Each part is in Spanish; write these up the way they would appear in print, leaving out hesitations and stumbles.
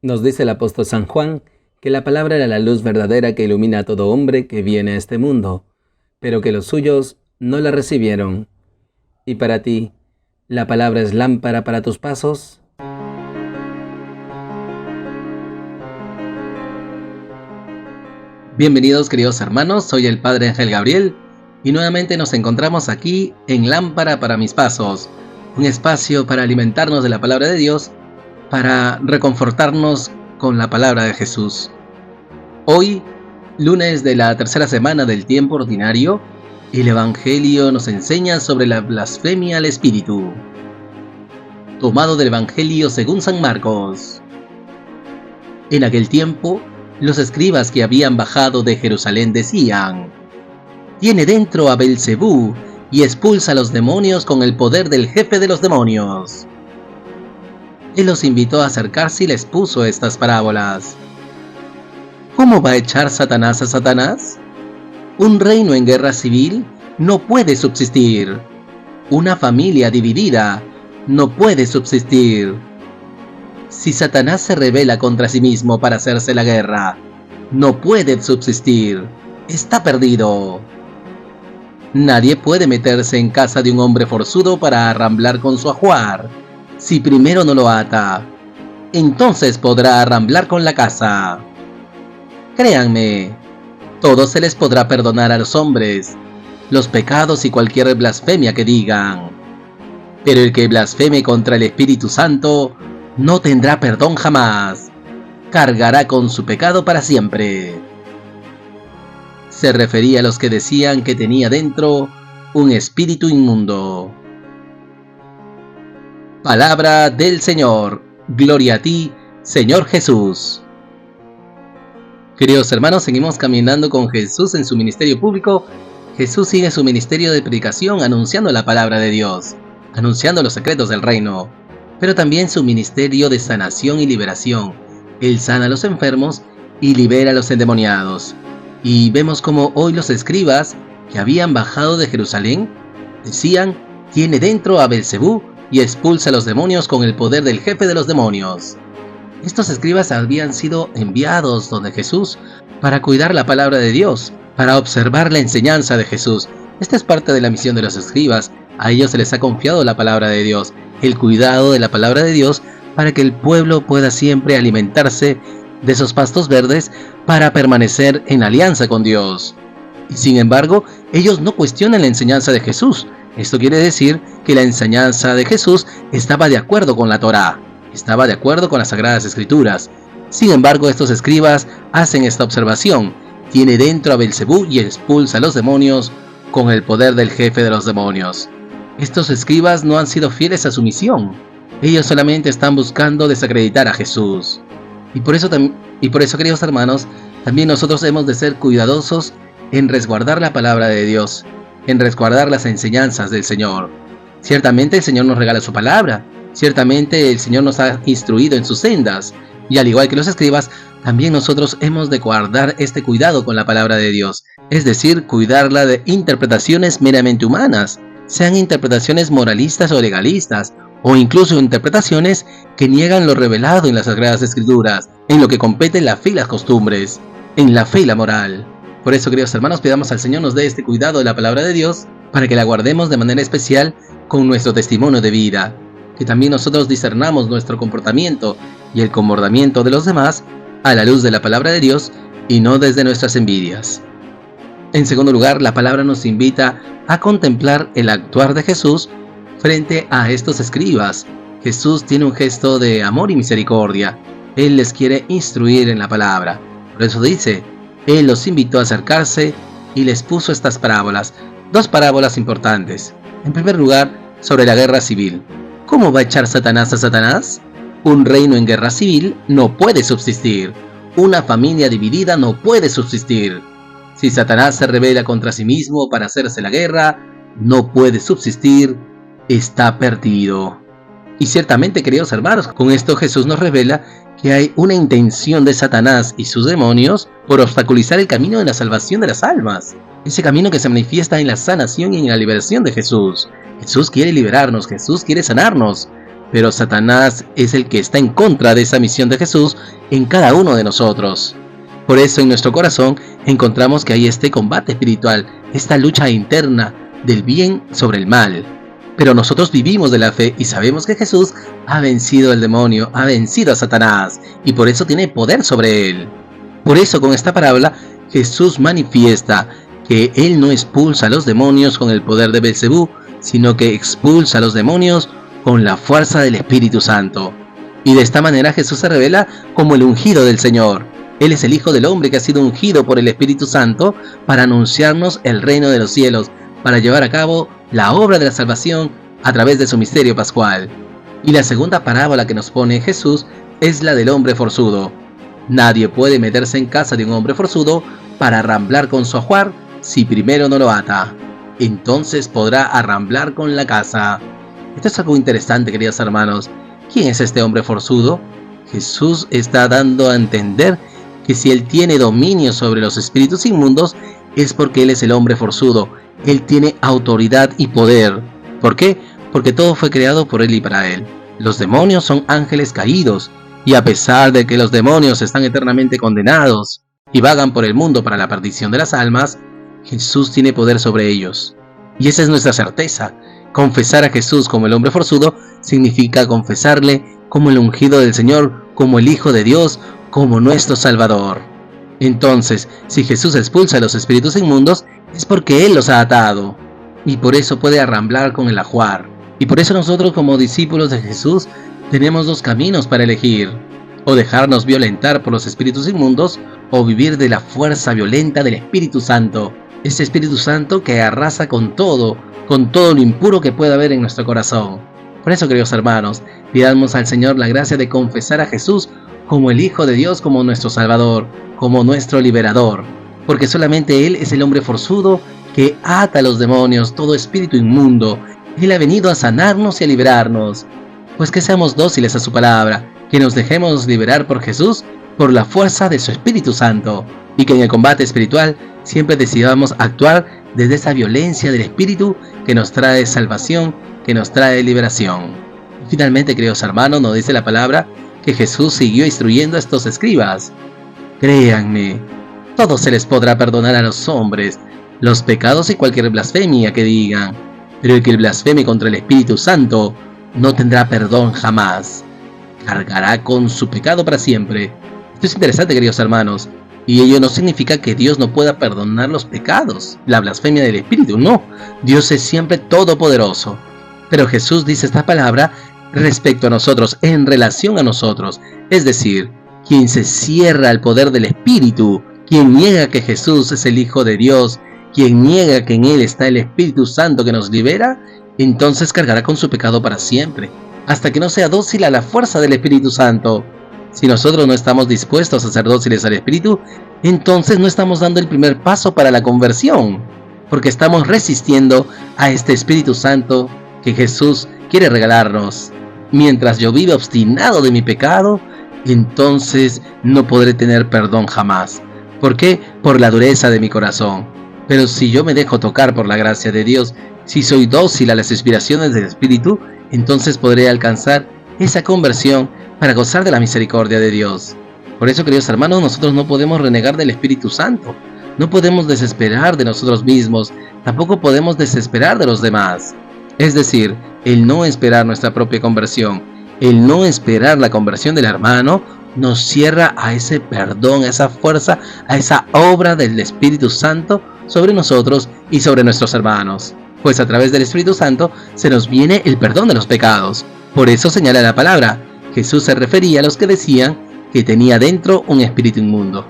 Nos dice el apóstol San Juan que la palabra era la luz verdadera que ilumina a todo hombre que viene a este mundo, pero que los suyos no la recibieron. ¿Y para ti, la palabra es lámpara para tus pasos? Bienvenidos, queridos hermanos, soy el Padre Ángel Gabriel y nuevamente nos encontramos aquí en Lámpara para mis pasos, un espacio para alimentarnos de la palabra de Dios, para reconfortarnos con la palabra de Jesús. Hoy, lunes de la tercera semana del tiempo ordinario, el Evangelio nos enseña sobre la blasfemia al Espíritu. Tomado del Evangelio según San Marcos. En aquel tiempo, los escribas que habían bajado de Jerusalén decían: «Tiene dentro a Belcebú y expulsa a los demonios con el poder del jefe de los demonios». Él los invitó a acercarse y les puso estas parábolas. ¿Cómo va a echar Satanás a Satanás? Un reino en guerra civil no puede subsistir. Una familia dividida no puede subsistir. Si Satanás se rebela contra sí mismo para hacerse la guerra, no puede subsistir. Está perdido. Nadie puede meterse en casa de un hombre forzudo para arramblar con su ajuar. Si primero no lo ata, entonces podrá arramblar con la casa. Créanme, todo se les podrá perdonar a los hombres, los pecados y cualquier blasfemia que digan. Pero el que blasfeme contra el Espíritu Santo no tendrá perdón jamás. Cargará con su pecado para siempre. Se refería a los que decían que tenía dentro un espíritu inmundo. Palabra del Señor. Gloria a ti, Señor Jesús. Queridos hermanos, seguimos caminando con Jesús en su ministerio público. Jesús sigue su ministerio de predicación anunciando la palabra de Dios, anunciando los secretos del reino, pero también su ministerio de sanación y liberación. Él sana a los enfermos y libera a los endemoniados. Y vemos como hoy los escribas que habían bajado de Jerusalén decían: «Tiene dentro a Belcebú y expulsa a los demonios con el poder del jefe de los demonios». Estos escribas habían sido enviados donde Jesús para cuidar la palabra de Dios, para observar la enseñanza de Jesús. Esta es parte de la misión de los escribas. A ellos se les ha confiado la palabra de Dios, el cuidado de la palabra de Dios, para que el pueblo pueda siempre alimentarse de esos pastos verdes para permanecer en alianza con Dios. Y sin embargo, ellos no cuestionan la enseñanza de Jesús. Esto quiere decir que la enseñanza de Jesús estaba de acuerdo con la Torá, estaba de acuerdo con las Sagradas Escrituras. Sin embargo, estos escribas hacen esta observación: «Tiene dentro a Belcebú y expulsa a los demonios con el poder del jefe de los demonios». Estos escribas no han sido fieles a su misión. Ellos solamente están buscando desacreditar a Jesús. Y por eso, queridos hermanos, también nosotros hemos de ser cuidadosos en resguardar la palabra de Dios, en resguardar las enseñanzas del Señor. Ciertamente el Señor nos regala su palabra, ciertamente el Señor nos ha instruido en sus sendas, y al igual que los escribas, también nosotros hemos de guardar este cuidado con la palabra de Dios, es decir, cuidarla de interpretaciones meramente humanas, sean interpretaciones moralistas o legalistas, o incluso interpretaciones que niegan lo revelado en las Sagradas Escrituras, en lo que compete la fe y las costumbres, en la fe y la moral. Por eso, queridos hermanos, pidamos al Señor nos dé este cuidado de la palabra de Dios, para que la guardemos de manera especial con nuestro testimonio de vida, que también nosotros discernamos nuestro comportamiento y el comportamiento de los demás a la luz de la palabra de Dios y no desde nuestras envidias. En segundo lugar, la palabra nos invita a contemplar el actuar de Jesús frente a estos escribas. Jesús tiene un gesto de amor y misericordia. Él les quiere instruir en la palabra. Por eso dice: Él los invitó a acercarse y les puso estas parábolas. Dos parábolas importantes. En primer lugar, sobre la guerra civil. ¿Cómo va a echar Satanás a Satanás? Un reino en guerra civil no puede subsistir. Una familia dividida no puede subsistir. Si Satanás se rebela contra sí mismo para hacerse la guerra, no puede subsistir. Está perdido. Y ciertamente, queridos hermanos, con esto Jesús nos revela que hay una intención de Satanás y sus demonios por obstaculizar el camino de la salvación de las almas. Ese camino que se manifiesta en la sanación y en la liberación de Jesús. Jesús quiere liberarnos, Jesús quiere sanarnos. pero Satanás es el que está en contra de esa misión de Jesús en cada uno de nosotros. Por eso en nuestro corazón encontramos que hay este combate espiritual, esta lucha interna del bien sobre el mal. Pero nosotros vivimos de la fe y sabemos que Jesús ha vencido al demonio, ha vencido a Satanás, y por eso tiene poder sobre él. Por eso con esta parábola Jesús manifiesta que Él no expulsa a los demonios con el poder de Belcebú, sino que expulsa a los demonios con la fuerza del Espíritu Santo. Y de esta manera Jesús se revela como el ungido del Señor. Él es el Hijo del Hombre que ha sido ungido por el Espíritu Santo para anunciarnos el reino de los cielos, para llevar a cabo la obra de la salvación a través de su misterio pascual. Y la segunda parábola que nos pone Jesús es la del hombre forzudo. Nadie puede meterse en casa de un hombre forzudo para arramblar con su ajuar si primero no lo ata. Entonces podrá arramblar con la casa. Esto es algo interesante, queridos hermanos. ¿Quién es este hombre forzudo? Jesús está dando a entender que si Él tiene dominio sobre los espíritus inmundos, es porque Él es el hombre forzudo. Él tiene autoridad y poder. ¿Por qué? Porque todo fue creado por Él y para Él. Los demonios son ángeles caídos, y a pesar de que los demonios están eternamente condenados y vagan por el mundo para la perdición de las almas, Jesús tiene poder sobre ellos. Y esa es nuestra certeza. Confesar a Jesús como el hombre forzudo significa confesarle como el ungido del Señor, como el Hijo de Dios, como nuestro Salvador. Entonces, si Jesús expulsa a los espíritus inmundos, es porque Él los ha atado, y por eso puede arramblar con el ajuar. Y por eso nosotros como discípulos de Jesús tenemos dos caminos para elegir: o dejarnos violentar por los espíritus inmundos, o vivir de la fuerza violenta del Espíritu Santo. Este Espíritu Santo que arrasa con todo lo impuro que pueda haber en nuestro corazón. Por eso, queridos hermanos, pidamos al Señor la gracia de confesar a Jesús como el Hijo de Dios, como nuestro Salvador, como nuestro liberador, porque solamente Él es el hombre forzudo que ata a los demonios, todo espíritu inmundo. Él ha venido a sanarnos y a liberarnos. Pues que seamos dóciles a su palabra, que nos dejemos liberar por Jesús, por la fuerza de su Espíritu Santo, y que en el combate espiritual siempre decidamos actuar desde esa violencia del Espíritu que nos trae salvación, que nos trae liberación. Y finalmente, queridos hermanos, nos dice la palabra que Jesús siguió instruyendo a estos escribas. Créanme, todo se les podrá perdonar a los hombres, los pecados y cualquier blasfemia que digan, pero el que blasfeme contra el Espíritu Santo no tendrá perdón jamás. Cargará con su pecado para siempre. Esto es interesante, queridos hermanos, y ello no significa que Dios no pueda perdonar los pecados, la blasfemia del Espíritu, no. Dios es siempre todopoderoso. Pero Jesús dice esta palabra respecto a nosotros, en relación a nosotros. Es decir, quien se cierra al poder del Espíritu, quien niega que Jesús es el Hijo de Dios, quien niega que en Él está el Espíritu Santo que nos libera, entonces cargará con su pecado para siempre, hasta que no sea dócil a la fuerza del Espíritu Santo. Si nosotros no estamos dispuestos a ser dóciles al Espíritu, entonces no estamos dando el primer paso para la conversión, porque estamos resistiendo a este Espíritu Santo que Jesús quiere regalarnos. Mientras yo viva obstinado de mi pecado, entonces no podré tener perdón jamás. ¿Por qué? Por la dureza de mi corazón. Pero si yo me dejo tocar por la gracia de Dios, si soy dócil a las inspiraciones del Espíritu, entonces podré alcanzar esa conversión para gozar de la misericordia de Dios. Por eso, queridos hermanos, nosotros no podemos renegar del Espíritu Santo. No podemos desesperar de nosotros mismos, tampoco podemos desesperar de los demás. Es decir, el no esperar nuestra propia conversión, el no esperar la conversión del hermano, nos cierra a ese perdón, a esa fuerza, a esa obra del Espíritu Santo sobre nosotros y sobre nuestros hermanos. Pues a través del Espíritu Santo se nos viene el perdón de los pecados. Por eso señala la palabra. Jesús se refería a los que decían que tenía dentro un espíritu inmundo.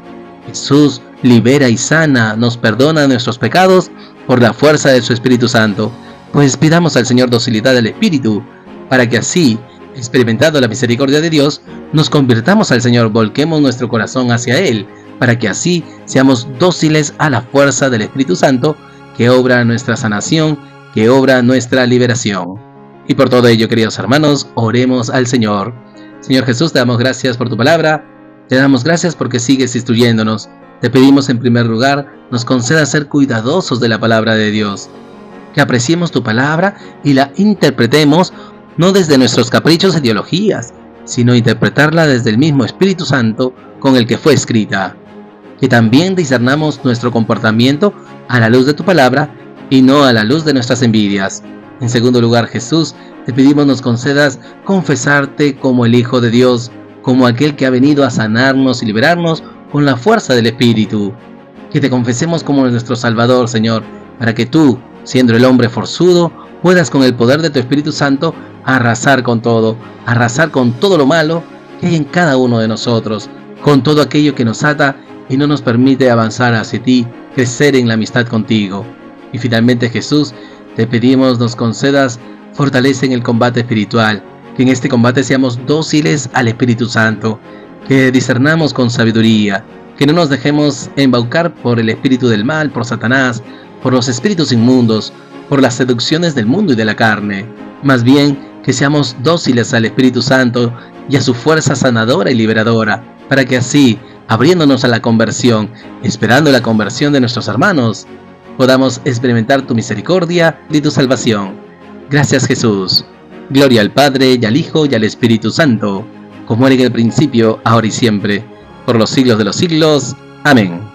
Jesús libera y sana, nos perdona nuestros pecados por la fuerza de su Espíritu Santo. Pues pidamos al Señor docilidad del Espíritu, para que así, experimentando la misericordia de Dios, nos convirtamos al Señor, volquemos nuestro corazón hacia Él, para que así seamos dóciles a la fuerza del Espíritu Santo, que obra nuestra sanación, que obra nuestra liberación. Y por todo ello, queridos hermanos, oremos al Señor. Señor Jesús, te damos gracias por tu palabra, te damos gracias porque sigues instruyéndonos. Te pedimos en primer lugar, nos concedas ser cuidadosos de la palabra de Dios, que apreciemos tu palabra y la interpretemos no desde nuestros caprichos e ideologías, sino interpretarla desde el mismo Espíritu Santo con el que fue escrita. Que también discernamos nuestro comportamiento a la luz de tu palabra y no a la luz de nuestras envidias. En segundo lugar, Jesús, te pedimos nos concedas confesarte como el Hijo de Dios, como aquel que ha venido a sanarnos y liberarnos con la fuerza del Espíritu. Que te confesemos como nuestro Salvador, Señor, para que tú, siendo el hombre forzudo, puedas con el poder de tu Espíritu Santo arrasar con todo lo malo que hay en cada uno de nosotros, con todo aquello que nos ata y no nos permite avanzar hacia ti, crecer en la amistad contigo. Y finalmente, Jesús, te pedimos nos concedas fortaleza en el combate espiritual, que en este combate seamos dóciles al Espíritu Santo, que discernamos con sabiduría, que no nos dejemos embaucar por el espíritu del mal, por Satanás, por los espíritus inmundos, por las seducciones del mundo y de la carne. Más bien, que seamos dóciles al Espíritu Santo y a su fuerza sanadora y liberadora, para que así, abriéndonos a la conversión, esperando la conversión de nuestros hermanos, podamos experimentar tu misericordia y tu salvación. Gracias, Jesús. Gloria al Padre, y al Hijo, y al Espíritu Santo, como era en el principio, ahora y siempre, por los siglos de los siglos. Amén.